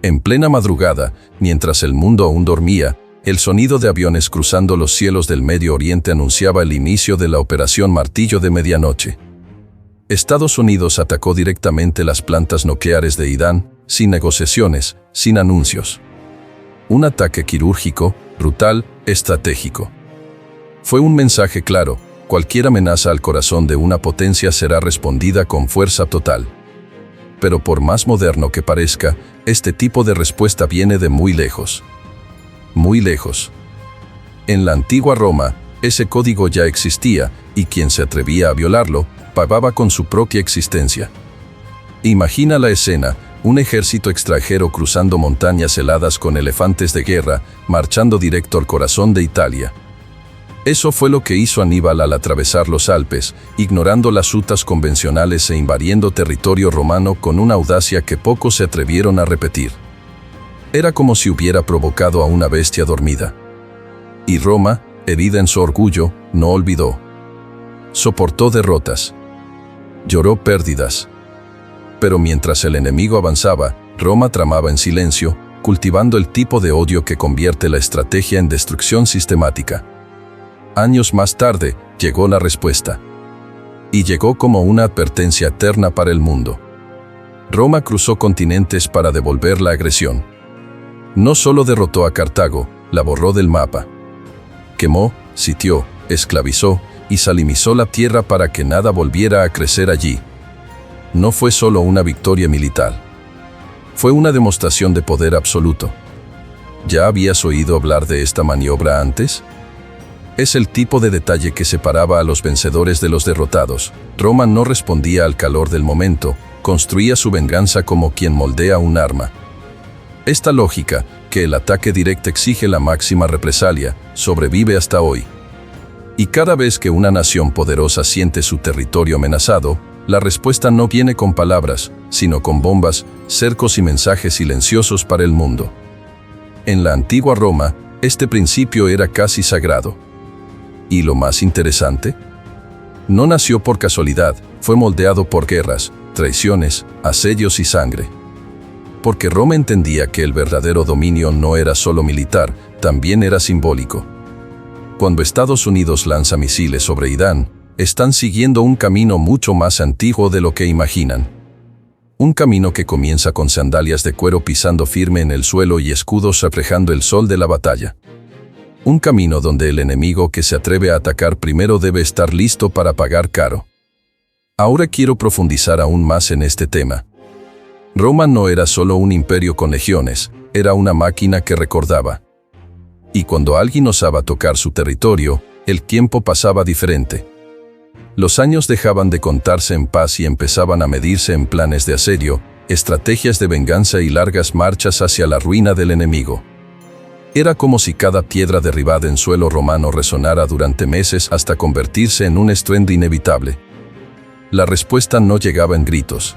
En plena madrugada, mientras el mundo aún dormía, el sonido de aviones cruzando los cielos del Medio Oriente anunciaba el inicio de la Operación Martillo de Medianoche. Estados Unidos atacó directamente las plantas nucleares de Irán, sin negociaciones, sin anuncios. Un ataque quirúrgico, brutal, estratégico. Fue un mensaje claro: cualquier amenaza al corazón de una potencia será respondida con fuerza total. Pero por más moderno que parezca, este tipo de respuesta viene de muy lejos. Muy lejos. En la antigua Roma, ese código ya existía, y quien se atrevía a violarlo, pagaba con su propia existencia. Imagina la escena: un ejército extranjero cruzando montañas heladas con elefantes de guerra, marchando directo al corazón de Italia. Eso fue lo que hizo Aníbal al atravesar los Alpes, ignorando las rutas convencionales e invadiendo territorio romano con una audacia que pocos se atrevieron a repetir. Era como si hubiera provocado a una bestia dormida. Y Roma, herida en su orgullo, no olvidó. Soportó derrotas. Lloró pérdidas. Pero mientras el enemigo avanzaba, Roma tramaba en silencio, cultivando el tipo de odio que convierte la estrategia en destrucción sistemática. Años más tarde, llegó la respuesta. Y llegó como una advertencia eterna para el mundo. Roma cruzó continentes para devolver la agresión. No solo derrotó a Cartago, la borró del mapa. Quemó, sitió, esclavizó y salinizó la tierra para que nada volviera a crecer allí. No fue solo una victoria militar. Fue una demostración de poder absoluto. ¿Ya habías oído hablar de esta maniobra antes? Es el tipo de detalle que separaba a los vencedores de los derrotados. Roma no respondía al calor del momento, construía su venganza como quien moldea un arma. Esta lógica, que el ataque directo exige la máxima represalia, sobrevive hasta hoy. Y cada vez que una nación poderosa siente su territorio amenazado, la respuesta no viene con palabras, sino con bombas, cercos y mensajes silenciosos para el mundo. En la antigua Roma, este principio era casi sagrado. ¿Y lo más interesante? No nació por casualidad, fue moldeado por guerras, traiciones, asedios y sangre. Porque Roma entendía que el verdadero dominio no era solo militar, también era simbólico. Cuando Estados Unidos lanza misiles sobre Irán, están siguiendo un camino mucho más antiguo de lo que imaginan. Un camino que comienza con sandalias de cuero pisando firme en el suelo y escudos reflejando el sol de la batalla. Un camino donde el enemigo que se atreve a atacar primero debe estar listo para pagar caro. Ahora quiero profundizar aún más en este tema. Roma no era solo un imperio con legiones, era una máquina que recordaba. Y cuando alguien osaba tocar su territorio, el tiempo pasaba diferente. Los años dejaban de contarse en paz y empezaban a medirse en planes de asedio, estrategias de venganza y largas marchas hacia la ruina del enemigo. Era como si cada piedra derribada en suelo romano resonara durante meses hasta convertirse en un estruendo inevitable. La respuesta no llegaba en gritos.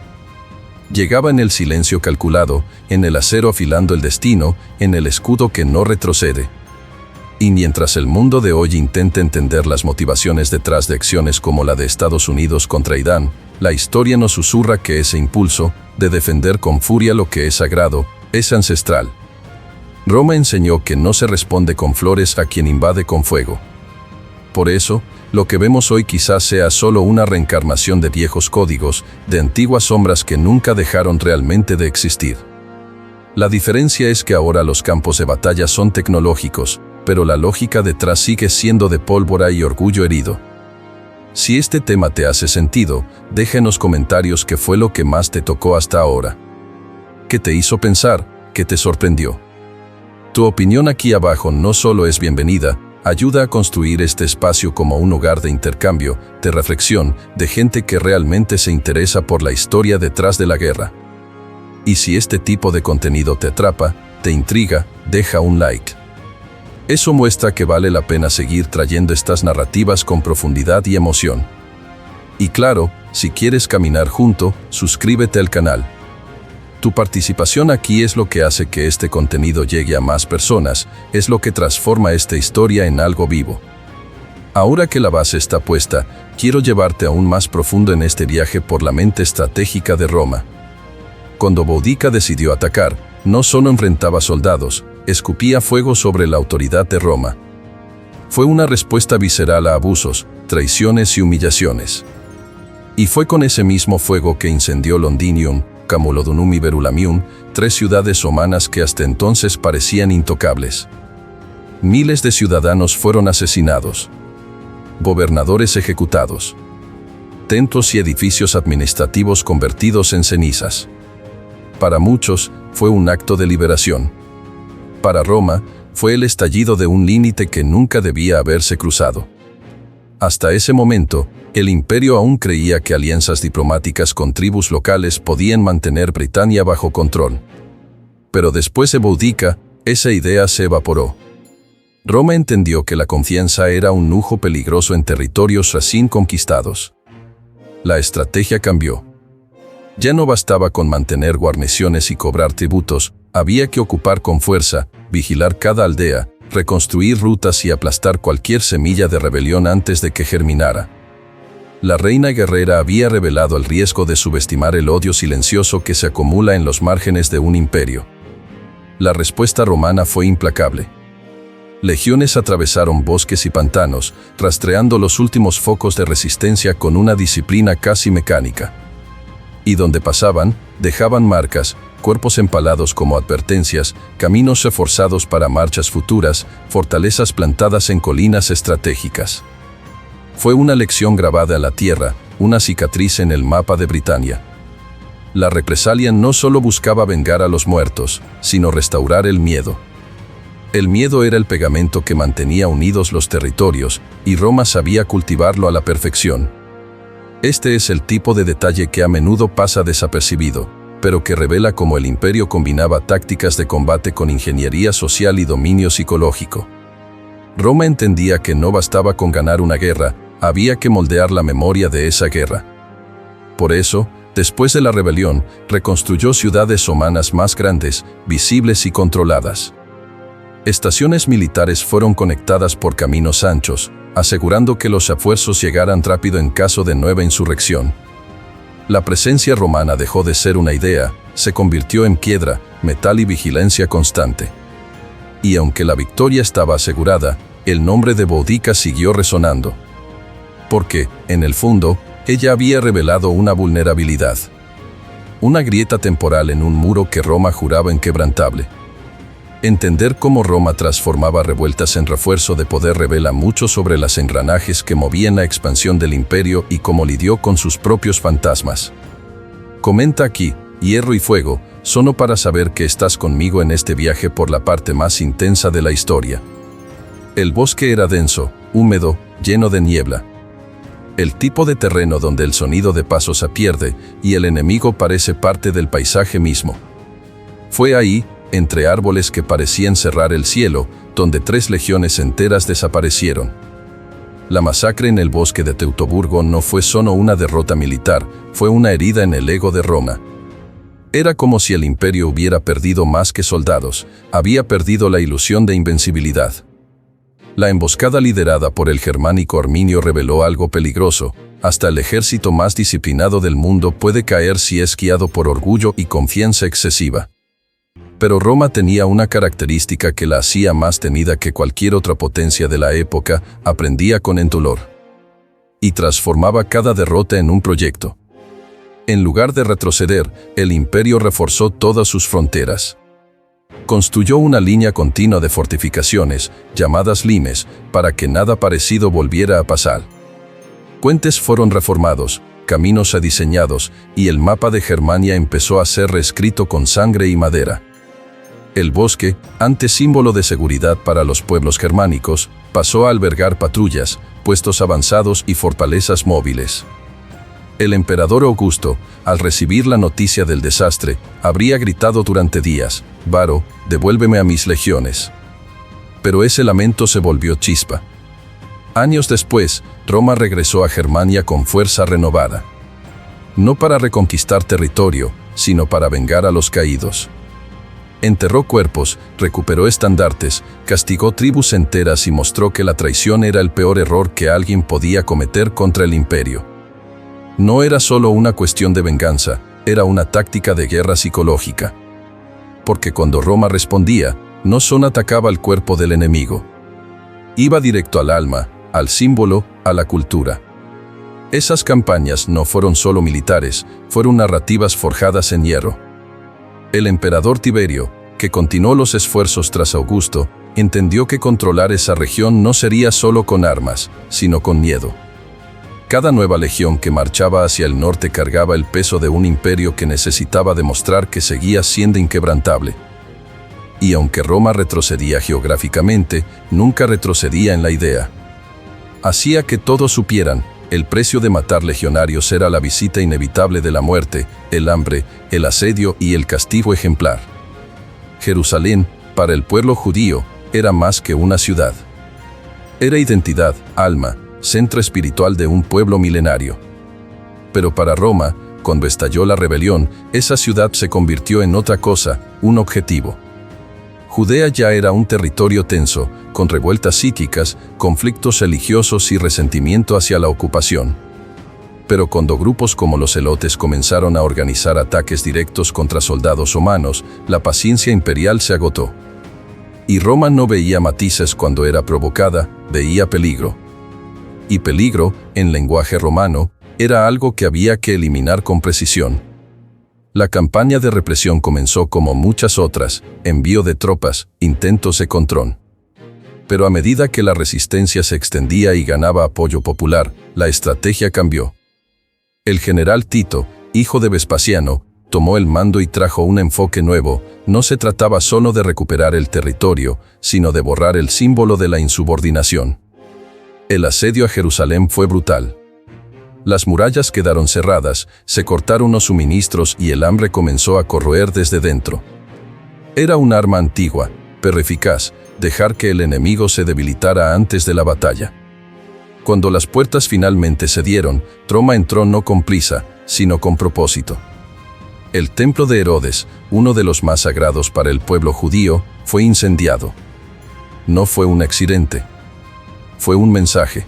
Llegaba en el silencio calculado, en el acero afilando el destino, en el escudo que no retrocede. Y mientras el mundo de hoy intenta entender las motivaciones detrás de acciones como la de Estados Unidos contra Irán, la historia nos susurra que ese impulso, de defender con furia lo que es sagrado, es ancestral. Roma enseñó que no se responde con flores a quien invade con fuego. Por eso, lo que vemos hoy quizás sea solo una reencarnación de viejos códigos, de antiguas sombras que nunca dejaron realmente de existir. La diferencia es que ahora los campos de batalla son tecnológicos, pero la lógica detrás sigue siendo de pólvora y orgullo herido. Si este tema te hace sentido, deja en los comentarios qué fue lo que más te tocó hasta ahora. ¿Qué te hizo pensar? ¿Qué te sorprendió? Tu opinión aquí abajo no solo es bienvenida, ayuda a construir este espacio como un hogar de intercambio, de reflexión, de gente que realmente se interesa por la historia detrás de la guerra. Y si este tipo de contenido te atrapa, te intriga, deja un like. Eso muestra que vale la pena seguir trayendo estas narrativas con profundidad y emoción. Y claro, si quieres caminar junto, suscríbete al canal. Tu participación aquí es lo que hace que este contenido llegue a más personas, es lo que transforma esta historia en algo vivo. Ahora que la base está puesta, quiero llevarte aún más profundo en este viaje por la mente estratégica de Roma. Cuando Boudica decidió atacar, No solo enfrentaba soldados, escupía fuego sobre la autoridad de Roma. Fue una respuesta visceral a abusos, traiciones y humillaciones. Y fue con ese mismo fuego que incendió Londinium, Camulodunum y Verulamium, 3 ciudades romanas que hasta entonces parecían intocables. Miles de ciudadanos fueron asesinados. Gobernadores ejecutados. Templos y edificios administrativos convertidos en cenizas. Para muchos, fue un acto de liberación. Para Roma, fue el estallido de un límite que nunca debía haberse cruzado. Hasta ese momento, el imperio aún creía que alianzas diplomáticas con tribus locales podían mantener Britania bajo control. Pero después de Boudica, esa idea se evaporó. Roma entendió que la confianza era un lujo peligroso en territorios recién conquistados. La estrategia cambió. Ya no bastaba con mantener guarniciones y cobrar tributos, había que ocupar con fuerza, vigilar cada aldea, reconstruir rutas y aplastar cualquier semilla de rebelión antes de que germinara. La reina guerrera había revelado el riesgo de subestimar el odio silencioso que se acumula en los márgenes de un imperio. La respuesta romana fue implacable. Legiones atravesaron bosques y pantanos, rastreando los últimos focos de resistencia con una disciplina casi mecánica. Y donde pasaban, dejaban marcas, cuerpos empalados como advertencias, caminos reforzados para marchas futuras, fortalezas plantadas en colinas estratégicas. Fue una lección grabada en la tierra, una cicatriz en el mapa de Britania. La represalia no solo buscaba vengar a los muertos, sino restaurar el miedo. El miedo era el pegamento que mantenía unidos los territorios, y Roma sabía cultivarlo a la perfección. Este es el tipo de detalle que a menudo pasa desapercibido, pero que revela cómo el imperio combinaba tácticas de combate con ingeniería social y dominio psicológico. Roma entendía que no bastaba con ganar una guerra, había que moldear la memoria de esa guerra. Por eso, después de la rebelión, reconstruyó ciudades romanas más grandes, visibles y controladas. Estaciones militares fueron conectadas por caminos anchos, asegurando que los refuerzos llegaran rápido en caso de nueva insurrección. La presencia romana dejó de ser una idea, se convirtió en piedra, metal y vigilancia constante. Y aunque la victoria estaba asegurada, el nombre de Boudica siguió resonando. Porque, en el fondo, ella había revelado una vulnerabilidad. Una grieta temporal en un muro que Roma juraba inquebrantable. Entender cómo Roma transformaba revueltas en refuerzo de poder revela mucho sobre los engranajes que movían la expansión del imperio y cómo lidió con sus propios fantasmas. Comenta aquí, hierro y fuego, solo para saber que estás conmigo en este viaje por la parte más intensa de la historia. El bosque era denso, húmedo, lleno de niebla. El tipo de terreno donde el sonido de pasos se pierde y el enemigo parece parte del paisaje mismo. Fue ahí, entre árboles que parecían cerrar el cielo, donde 3 legiones enteras desaparecieron. La masacre en el bosque de Teutoburgo no fue solo una derrota militar, fue una herida en el ego de Roma. Era como si el imperio hubiera perdido más que soldados, había perdido la ilusión de invencibilidad. La emboscada liderada por el germánico Arminio reveló algo peligroso, hasta el ejército más disciplinado del mundo puede caer si es guiado por orgullo y confianza excesiva. Pero Roma tenía una característica que la hacía más temida que cualquier otra potencia de la época, aprendía con el dolor. Y transformaba cada derrota en un proyecto. En lugar de retroceder, el imperio reforzó todas sus fronteras. Construyó una línea continua de fortificaciones, llamadas limes, para que nada parecido volviera a pasar. Puentes fueron reformados, caminos rediseñados, y el mapa de Germania empezó a ser reescrito con sangre y madera. El bosque, antes símbolo de seguridad para los pueblos germánicos, pasó a albergar patrullas, puestos avanzados y fortalezas móviles. El emperador Augusto, al recibir la noticia del desastre, habría gritado durante días: «Varo, devuélveme a mis legiones». Pero ese lamento se volvió chispa. Años después, Roma regresó a Germania con fuerza renovada. No para reconquistar territorio, sino para vengar a los caídos. Enterró cuerpos, recuperó estandartes, castigó tribus enteras y mostró que la traición era el peor error que alguien podía cometer contra el imperio. No era solo una cuestión de venganza, era una táctica de guerra psicológica. porque cuando Roma respondía, no solo atacaba el cuerpo del enemigo. Iba directo al alma, al símbolo, a la cultura. Esas campañas no fueron solo militares, fueron narrativas forjadas en hierro. El emperador Tiberio, que continuó los esfuerzos tras Augusto, entendió que controlar esa región no sería solo con armas, sino con miedo. Cada nueva legión que marchaba hacia el norte cargaba el peso de un imperio que necesitaba demostrar que seguía siendo inquebrantable. Y aunque Roma retrocedía geográficamente, nunca retrocedía en la idea. Hacía que todos supieran, el precio de matar legionarios era la visita inevitable de la muerte, el hambre, el asedio y el castigo ejemplar. Jerusalén, para el pueblo judío, era más que una ciudad. Era identidad, alma, centro espiritual de un pueblo milenario. Pero para Roma, cuando estalló la rebelión, esa ciudad se convirtió en otra cosa, un objetivo. Judea ya era un territorio tenso, con revueltas psíquicas, conflictos religiosos y resentimiento hacia la ocupación. Pero cuando grupos como los celotes comenzaron a organizar ataques directos contra soldados romanos, la paciencia imperial se agotó. Y Roma no veía matices cuando era provocada, veía peligro. Y peligro, en lenguaje romano, era algo que había que eliminar con precisión. La campaña de represión comenzó como muchas otras, envío de tropas, intentos de control. Pero a medida que la resistencia se extendía y ganaba apoyo popular, la estrategia cambió. El general Tito, hijo de Vespasiano, tomó el mando y trajo un enfoque nuevo. No se trataba solo de recuperar el territorio, sino de borrar el símbolo de la insubordinación. El asedio a Jerusalén fue brutal. Las murallas quedaron cerradas, se cortaron los suministros y el hambre comenzó a corroer desde dentro. Era un arma antigua, pero eficaz, dejar que el enemigo se debilitara antes de la batalla. Cuando las puertas finalmente cedieron, Roma entró no con prisa, sino con propósito. El templo de Herodes, uno de los más sagrados para el pueblo judío, fue incendiado. No fue un accidente. Fue un mensaje.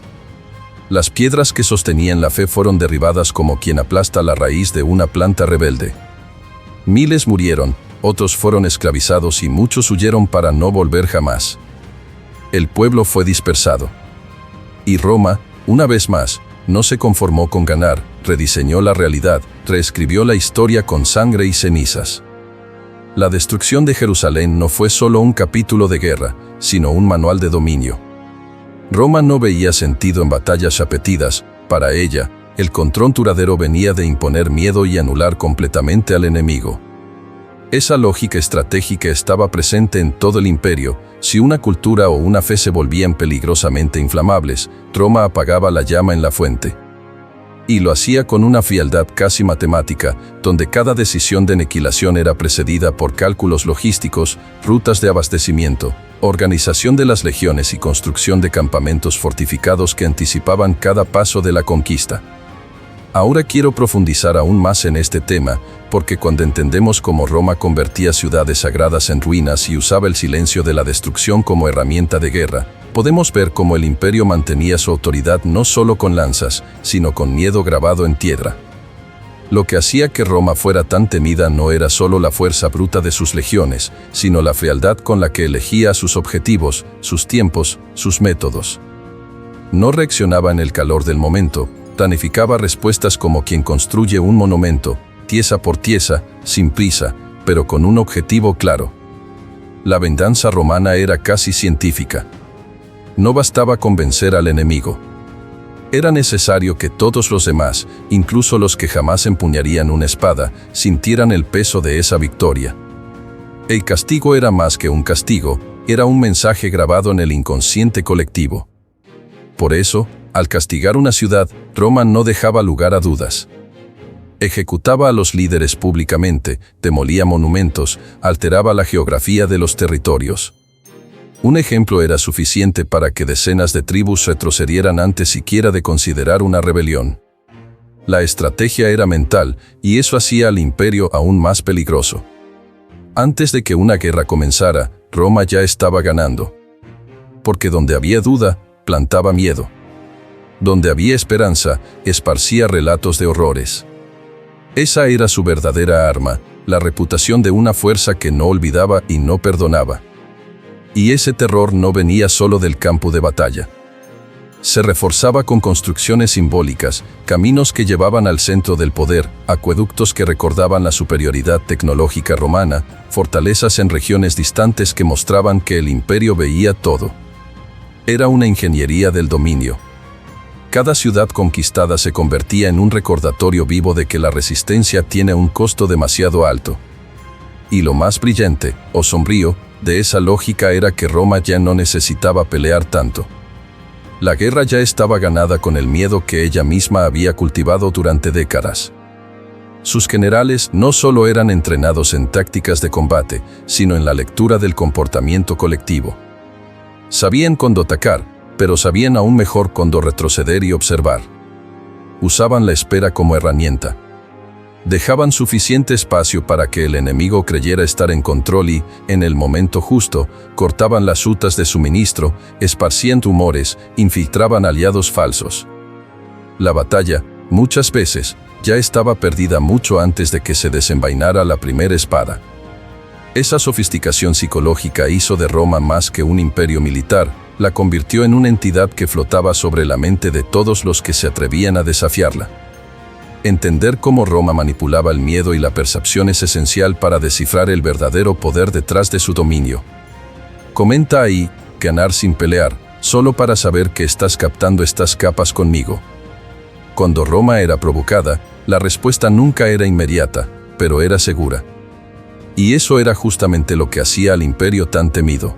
Las piedras que sostenían la fe fueron derribadas como quien aplasta la raíz de una planta rebelde. Miles murieron, otros fueron esclavizados y muchos huyeron para no volver jamás. El pueblo fue dispersado. Y Roma, una vez más, no se conformó con ganar, rediseñó la realidad, reescribió la historia con sangre y cenizas. La destrucción de Jerusalén no fue solo un capítulo de guerra, sino un manual de dominio. Roma no veía sentido en batallas repetidas. Para ella, el control duradero venía de imponer miedo y anular completamente al enemigo. Esa lógica estratégica estaba presente en todo el imperio. Si una cultura o una fe se volvían peligrosamente inflamables, Roma apagaba la llama en la fuente. Y lo hacía con una frialdad casi matemática, donde cada decisión de aniquilación era precedida por cálculos logísticos, rutas de abastecimiento, organización de las legiones y construcción de campamentos fortificados que anticipaban cada paso de la conquista. Ahora quiero profundizar aún más en este tema, porque cuando entendemos cómo Roma convertía ciudades sagradas en ruinas y usaba el silencio de la destrucción como herramienta de guerra, podemos ver cómo el imperio mantenía su autoridad no solo con lanzas, sino con miedo grabado en piedra. Lo que hacía que Roma fuera tan temida no era solo la fuerza bruta de sus legiones, sino la frialdad con la que elegía sus objetivos, sus tiempos, sus métodos. No reaccionaba en el calor del momento, planificaba respuestas como quien construye un monumento, pieza por pieza, sin prisa, pero con un objetivo claro. La venganza romana era casi científica. No bastaba convencer al enemigo. Era necesario que todos los demás, incluso los que jamás empuñarían una espada, sintieran el peso de esa victoria. El castigo era más que un castigo, era un mensaje grabado en el inconsciente colectivo. Por eso, al castigar una ciudad, Roma no dejaba lugar a dudas. Ejecutaba a los líderes públicamente, demolía monumentos, alteraba la geografía de los territorios. Un ejemplo era suficiente para que decenas de tribus retrocedieran antes siquiera de considerar una rebelión. La estrategia era mental, y eso hacía al imperio aún más peligroso. Antes de que una guerra comenzara, Roma ya estaba ganando. Porque donde había duda, plantaba miedo. Donde había esperanza, esparcía relatos de horrores. Esa era su verdadera arma, la reputación de una fuerza que no olvidaba y no perdonaba. Y ese terror no venía solo del campo de batalla. Se reforzaba con construcciones simbólicas, caminos que llevaban al centro del poder, acueductos que recordaban la superioridad tecnológica romana, fortalezas en regiones distantes que mostraban que el imperio veía todo. Era una ingeniería del dominio. Cada ciudad conquistada se convertía en un recordatorio vivo de que la resistencia tiene un costo demasiado alto. Y lo más brillante, o sombrío, de esa lógica era que Roma ya no necesitaba pelear tanto. La guerra ya estaba ganada con el miedo que ella misma había cultivado durante décadas. Sus generales no solo eran entrenados en tácticas de combate, sino en la lectura del comportamiento colectivo. Sabían cuándo atacar, pero sabían aún mejor cuándo retroceder y observar. Usaban la espera como herramienta. Dejaban suficiente espacio para que el enemigo creyera estar en control y, en el momento justo, cortaban las rutas de suministro, esparcían rumores, infiltraban aliados falsos. La batalla, muchas veces, ya estaba perdida mucho antes de que se desenvainara la primera espada. Esa sofisticación psicológica hizo de Roma más que un imperio militar, la convirtió en una entidad que flotaba sobre la mente de todos los que se atrevían a desafiarla. Entender cómo Roma manipulaba el miedo y la percepción es esencial para descifrar el verdadero poder detrás de su dominio. Comenta ahí, ganar sin pelear, solo para saber que estás captando estas capas conmigo. Cuando Roma era provocada, la respuesta nunca era inmediata, pero era segura. Y eso era justamente lo que hacía al imperio tan temido.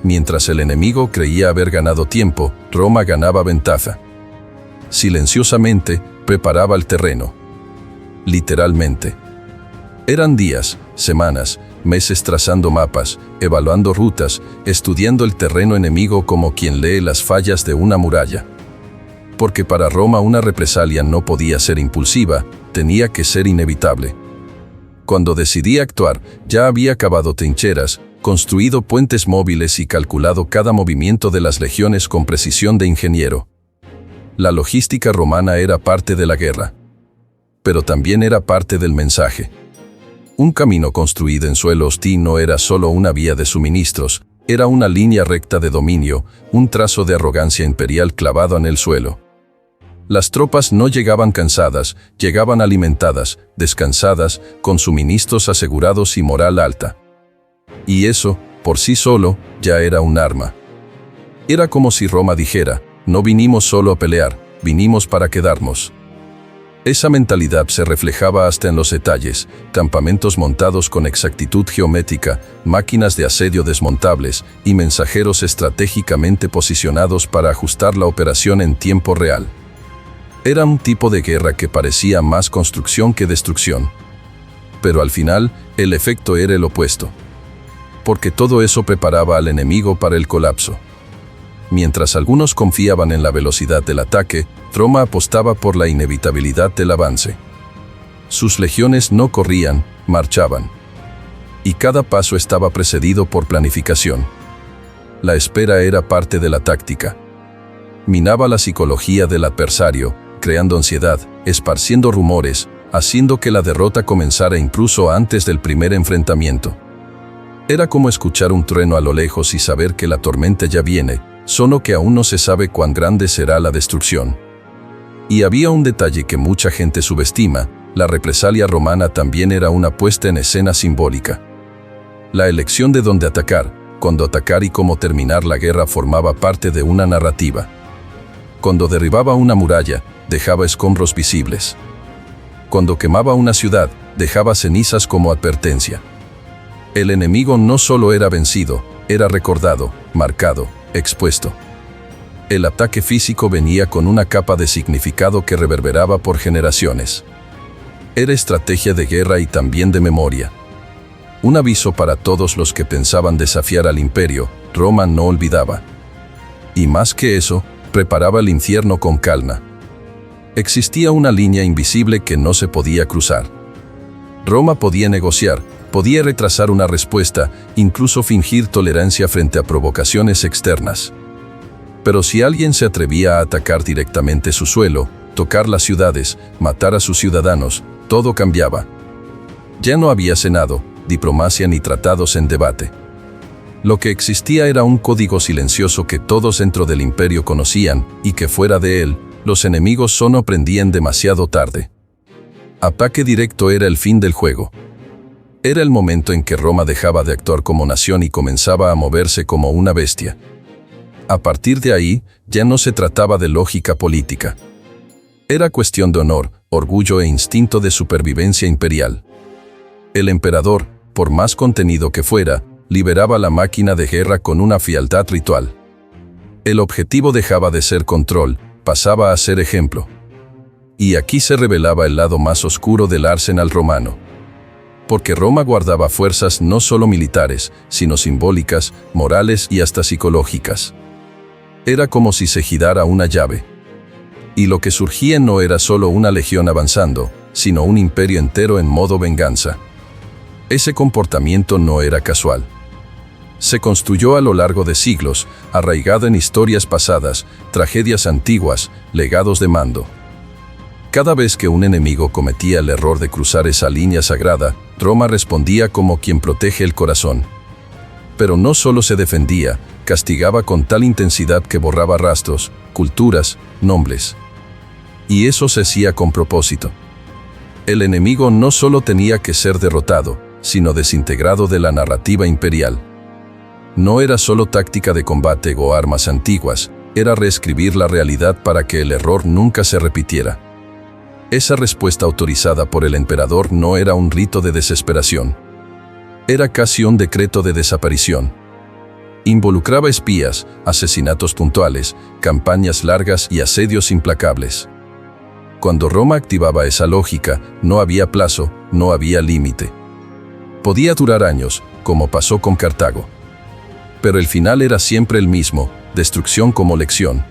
Mientras el enemigo creía haber ganado tiempo, Roma ganaba ventaja. Silenciosamente, preparaba el terreno. Literalmente. Eran días, semanas, meses trazando mapas, evaluando rutas, estudiando el terreno enemigo como quien lee las fallas de una muralla. Porque para Roma una represalia no podía ser impulsiva, tenía que ser inevitable. Cuando decidí actuar, ya había cavado trincheras, construido puentes móviles y calculado cada movimiento de las legiones con precisión de ingeniero. La logística romana era parte de la guerra, pero también era parte del mensaje. Un camino construido en suelo hostil no era solo una vía de suministros, era una línea recta de dominio, un trazo de arrogancia imperial clavado en el suelo. Las tropas no llegaban cansadas, llegaban alimentadas, descansadas, con suministros asegurados y moral alta. Y eso, por sí solo, ya era un arma. Era como si Roma dijera, no vinimos solo a pelear, vinimos para quedarnos. Esa mentalidad se reflejaba hasta en los detalles, campamentos montados con exactitud geométrica, máquinas de asedio desmontables y mensajeros estratégicamente posicionados para ajustar la operación en tiempo real. Era un tipo de guerra que parecía más construcción que destrucción. Pero al final, el efecto era el opuesto. Porque todo eso preparaba al enemigo para el colapso. Mientras algunos confiaban en la velocidad del ataque, Roma apostaba por la inevitabilidad del avance. Sus legiones no corrían, marchaban. Y cada paso estaba precedido por planificación. La espera era parte de la táctica. Minaba la psicología del adversario, creando ansiedad, esparciendo rumores, haciendo que la derrota comenzara incluso antes del primer enfrentamiento. Era como escuchar un trueno a lo lejos y saber que la tormenta ya viene, solo que aún no se sabe cuán grande será la destrucción. Y había un detalle que mucha gente subestima, la represalia romana también era una puesta en escena simbólica. La elección de dónde atacar, cuándo atacar y cómo terminar la guerra formaba parte de una narrativa. Cuando derribaba una muralla, dejaba escombros visibles. Cuando quemaba una ciudad, dejaba cenizas como advertencia. El enemigo no solo era vencido, era recordado, marcado, expuesto. El ataque físico venía con una capa de significado que reverberaba por generaciones. Era estrategia de guerra y también de memoria. Un aviso para todos los que pensaban desafiar al imperio, Roma no olvidaba. Y más que eso, preparaba el infierno con calma. Existía una línea invisible que no se podía cruzar. Roma podía negociar, podía retrasar una respuesta, incluso fingir tolerancia frente a provocaciones externas. Pero si alguien se atrevía a atacar directamente su suelo, tocar las ciudades, matar a sus ciudadanos, todo cambiaba. Ya no había senado, diplomacia ni tratados en debate. Lo que existía era un código silencioso que todos dentro del imperio conocían y que fuera de él, los enemigos solo aprendían demasiado tarde. Ataque directo era el fin del juego. Era el momento en que Roma dejaba de actuar como nación y comenzaba a moverse como una bestia. A partir de ahí, ya no se trataba de lógica política. Era cuestión de honor, orgullo e instinto de supervivencia imperial. El emperador, por más contenido que fuera, liberaba la máquina de guerra con una frialdad ritual. El objetivo dejaba de ser control, pasaba a ser ejemplo. Y aquí se revelaba el lado más oscuro del arsenal romano. Porque Roma guardaba fuerzas no solo militares, sino simbólicas, morales y hasta psicológicas. Era como si se girara una llave. Y lo que surgía no era solo una legión avanzando, sino un imperio entero en modo venganza. Ese comportamiento no era casual. Se construyó a lo largo de siglos, arraigado en historias pasadas, tragedias antiguas, legados de mando. Cada vez que un enemigo cometía el error de cruzar esa línea sagrada, Roma respondía como quien protege el corazón. Pero no solo se defendía, castigaba con tal intensidad que borraba rastros, culturas, nombres. Y eso se hacía con propósito. El enemigo no solo tenía que ser derrotado, sino desintegrado de la narrativa imperial. No era solo táctica de combate o armas antiguas, era reescribir la realidad para que el error nunca se repitiera. Esa respuesta autorizada por el emperador no era un rito de desesperación. Era casi un decreto de desaparición. Involucraba espías, asesinatos puntuales, campañas largas y asedios implacables. Cuando Roma activaba esa lógica, no había plazo, no había límite. Podía durar años, como pasó con Cartago. Pero el final era siempre el mismo, destrucción como lección.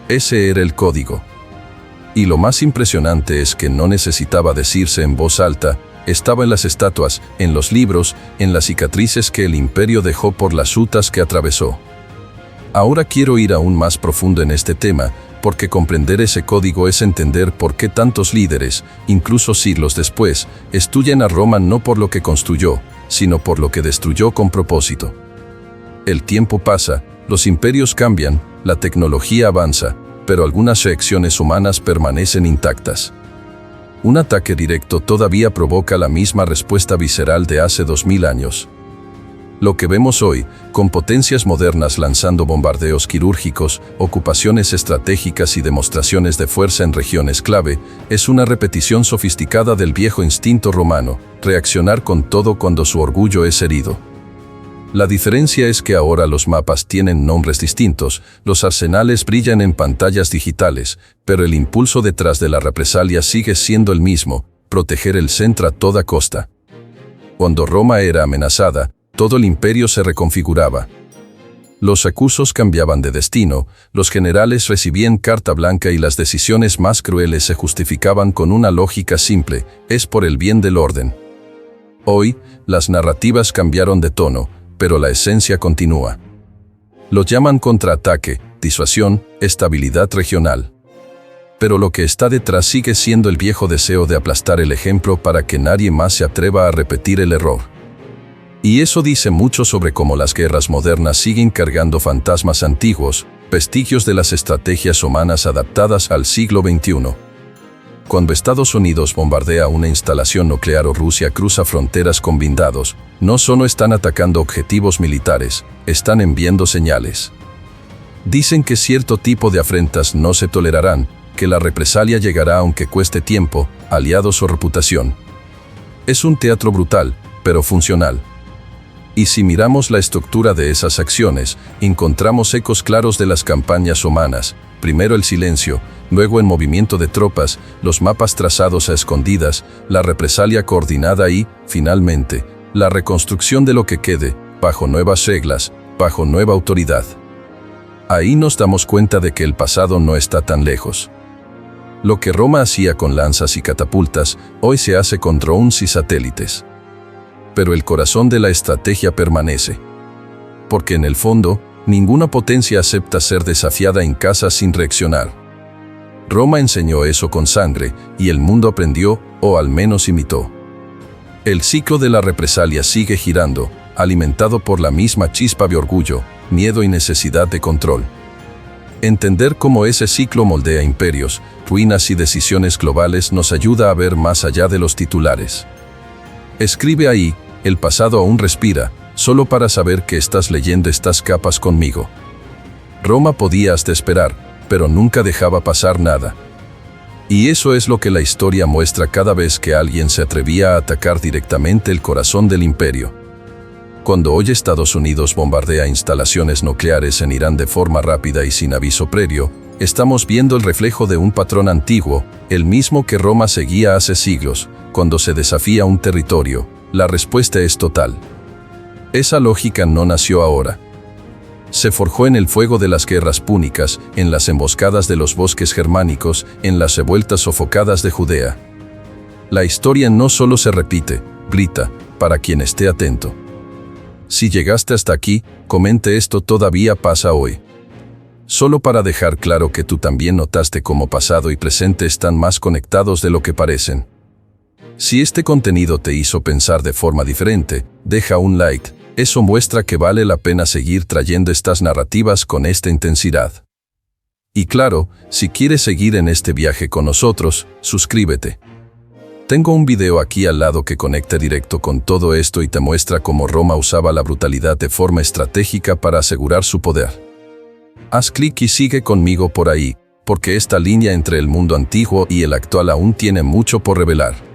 Ese era el código. Y lo más impresionante es que no necesitaba decirse en voz alta, estaba en las estatuas, en los libros, en las cicatrices que el imperio dejó por las rutas que atravesó. Ahora quiero ir aún más profundo en este tema, porque comprender ese código es entender por qué tantos líderes, incluso siglos después, estudian a Roma no por lo que construyó, sino por lo que destruyó con propósito. El tiempo pasa, los imperios cambian, la tecnología avanza, pero algunas reacciones humanas permanecen intactas. Un ataque directo todavía provoca la misma respuesta visceral de hace 2000 años. Lo que vemos hoy, con potencias modernas lanzando bombardeos quirúrgicos, ocupaciones estratégicas y demostraciones de fuerza en regiones clave, es una repetición sofisticada del viejo instinto romano, reaccionar con todo cuando su orgullo es herido. La diferencia es que ahora los mapas tienen nombres distintos, los arsenales brillan en pantallas digitales, pero el impulso detrás de la represalia sigue siendo el mismo, proteger el centro a toda costa. Cuando Roma era amenazada, todo el imperio se reconfiguraba. Los recursos cambiaban de destino, los generales recibían carta blanca y las decisiones más crueles se justificaban con una lógica simple, es por el bien del orden. Hoy, las narrativas cambiaron de tono, pero la esencia continúa. Lo llaman contraataque, disuasión, estabilidad regional. Pero lo que está detrás sigue siendo el viejo deseo de aplastar el ejemplo para que nadie más se atreva a repetir el error. Y eso dice mucho sobre cómo las guerras modernas siguen cargando fantasmas antiguos, vestigios de las estrategias humanas adaptadas al siglo XXI. Cuando Estados Unidos bombardea una instalación nuclear o Rusia cruza fronteras con blindados, no solo están atacando objetivos militares, están enviando señales. Dicen que cierto tipo de afrentas no se tolerarán, que la represalia llegará aunque cueste tiempo, aliados o reputación. Es un teatro brutal, pero funcional. Y si miramos la estructura de esas acciones, encontramos ecos claros de las campañas humanas. Primero el silencio, luego el movimiento de tropas, los mapas trazados a escondidas, la represalia coordinada y, finalmente, la reconstrucción de lo que quede, bajo nuevas reglas, bajo nueva autoridad. Ahí nos damos cuenta de que el pasado no está tan lejos. Lo que Roma hacía con lanzas y catapultas, hoy se hace con drones y satélites. Pero el corazón de la estrategia permanece. Porque en el fondo, ninguna potencia acepta ser desafiada en casa sin reaccionar. Roma enseñó eso con sangre, y el mundo aprendió, o al menos imitó. El ciclo de la represalia sigue girando, alimentado por la misma chispa de orgullo, miedo y necesidad de control. Entender cómo ese ciclo moldea imperios, ruinas y decisiones globales nos ayuda a ver más allá de los titulares. Escribe ahí, el pasado aún respira, solo para saber que estás leyendo estas capas conmigo. Roma podía hasta esperar, pero nunca dejaba pasar nada. Y eso es lo que la historia muestra cada vez que alguien se atrevía a atacar directamente el corazón del imperio. Cuando hoy Estados Unidos bombardea instalaciones nucleares en Irán de forma rápida y sin aviso previo, estamos viendo el reflejo de un patrón antiguo, el mismo que Roma seguía hace siglos. Cuando se desafía un territorio, la respuesta es total. Esa lógica no nació ahora. Se forjó en el fuego de las guerras púnicas, en las emboscadas de los bosques germánicos, en las revueltas sofocadas de Judea. La historia no solo se repite, grita, para quien esté atento. Si llegaste hasta aquí, comente esto todavía pasa hoy. Solo para dejar claro que tú también notaste cómo pasado y presente están más conectados de lo que parecen. Si este contenido te hizo pensar de forma diferente, deja un like. Eso muestra que vale la pena seguir trayendo estas narrativas con esta intensidad. Y claro, si quieres seguir en este viaje con nosotros, suscríbete. Tengo un video aquí al lado que conecta directo con todo esto y te muestra cómo Roma usaba la brutalidad de forma estratégica para asegurar su poder. Haz clic y sigue conmigo por ahí, porque esta línea entre el mundo antiguo y el actual aún tiene mucho por revelar.